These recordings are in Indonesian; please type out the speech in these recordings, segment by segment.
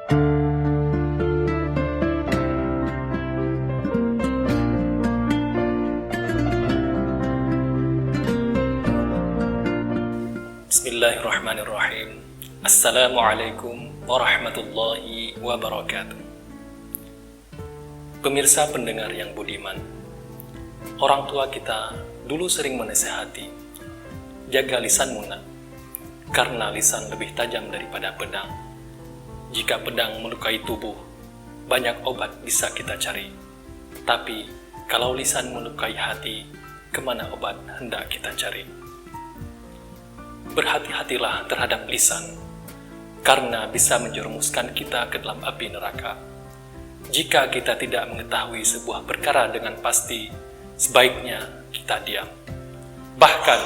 Bismillahirrahmanirrahim. Assalamualaikum warahmatullahi wabarakatuh. Pemirsa pendengar yang budiman, orang tua kita dulu sering menasihati, jaga lisanmu nak, karena lisan lebih tajam daripada pedang. Jika pedang melukai tubuh, banyak obat bisa kita cari. Tapi kalau lisan melukai hati, kemana obat hendak kita cari? Berhati-hatilah terhadap lisan, karena bisa menjerumuskan kita ke dalam api neraka. Jika kita tidak mengetahui sebuah perkara dengan pasti, sebaiknya kita diam. Bahkan,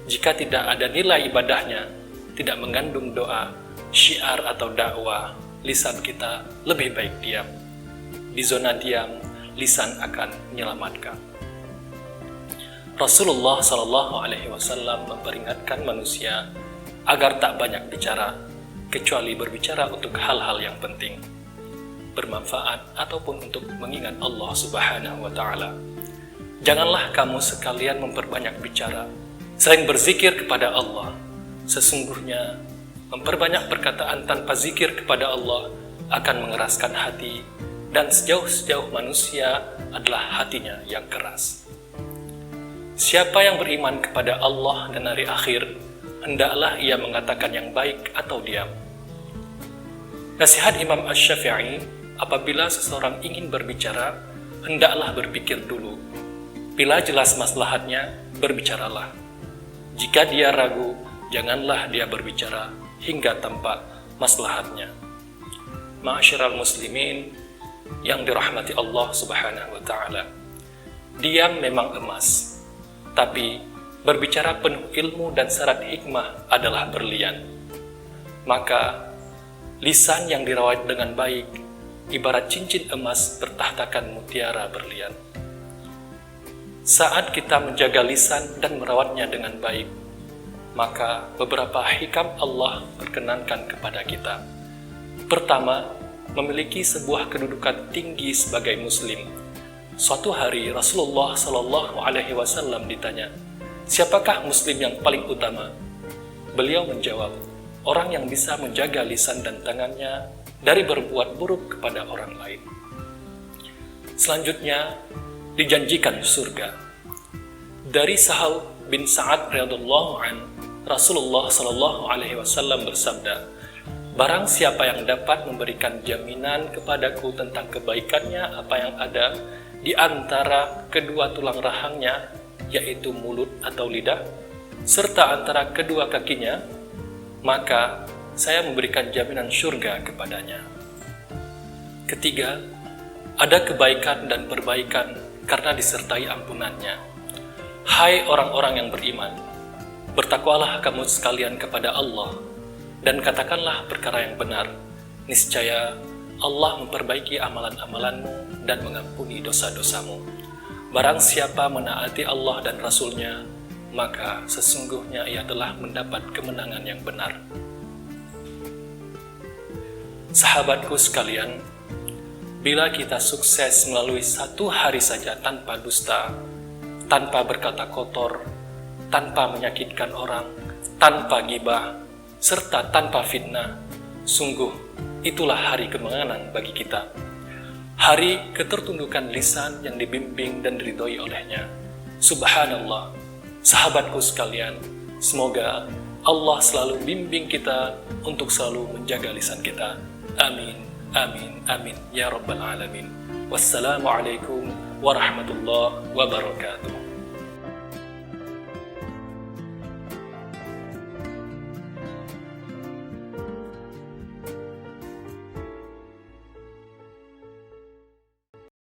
jika tidak ada nilai ibadahnya, tidak mengandung doa, syiar atau dakwah, lisan kita lebih baik diam. Di zona diam, lisan akan menyelamatkan. Rasulullah SAW memperingatkan manusia agar tak banyak bicara, kecuali berbicara untuk hal-hal yang penting, bermanfaat ataupun untuk mengingat Allah Subhanahu wa Ta'ala. Janganlah kamu sekalian memperbanyak bicara, sering berzikir kepada Allah. Sesungguhnya memperbanyak perkataan tanpa zikir kepada Allah akan mengeraskan hati, dan sejauh-sejauh manusia adalah hatinya yang keras. Siapa yang beriman kepada Allah dan hari akhir, hendaklah ia mengatakan yang baik atau diam. Nasihat Imam Asy-Syafi'i, apabila seseorang ingin berbicara, hendaklah berpikir dulu. Bila jelas maslahatnya, berbicaralah. Jika dia ragu, janganlah dia berbicara hingga tampak maslahatnya. Ma'asyiral muslimin yang dirahmati Allah Subhanahu wa Ta'ala, diam memang emas, tapi berbicara penuh ilmu dan syarat hikmah adalah berlian. Maka lisan yang dirawat dengan baik ibarat cincin emas bertahtakan mutiara berlian. Saat kita menjaga lisan dan merawatnya dengan baik, maka beberapa hikam Allah perkenankan kepada kita. Pertama, memiliki sebuah kedudukan tinggi sebagai muslim. Suatu hari Rasulullah SAW ditanya, siapakah muslim yang paling utama? Beliau menjawab, orang yang bisa menjaga lisan dan tangannya dari berbuat buruk kepada orang lain. Selanjutnya, dijanjikan surga. Dari Sahal bin Sa'ad radhiyallahu an, Rasulullah SAW bersabda, barang siapa yang dapat memberikan jaminan kepadaku tentang kebaikannya apa yang ada di antara kedua tulang rahangnya, yaitu mulut atau lidah, serta antara kedua kakinya, maka saya memberikan jaminan surga kepadanya. Ketiga, ada kebaikan dan perbaikan karena disertai ampunannya. Hai orang-orang yang beriman, bertakwalah kamu sekalian kepada Allah, dan katakanlah perkara yang benar. Niscaya Allah memperbaiki amalan-amalanmu dan mengampuni dosa-dosamu. Barang siapa menaati Allah dan Rasul-Nya, maka sesungguhnya ia telah mendapat kemenangan yang benar. Sahabatku sekalian, bila kita sukses melalui satu hari saja tanpa dusta, tanpa berkata kotor, tanpa menyakitkan orang, tanpa ghibah, serta tanpa fitnah, sungguh itulah hari kemenangan bagi kita. Hari ketertundukan lisan yang dibimbing dan diridhoi olehnya. Subhanallah, sahabatku sekalian, semoga Allah selalu bimbing kita untuk selalu menjaga lisan kita. Amin, amin, amin, ya Rabbal Alamin. Wassalamualaikum warahmatullahi wabarakatuh.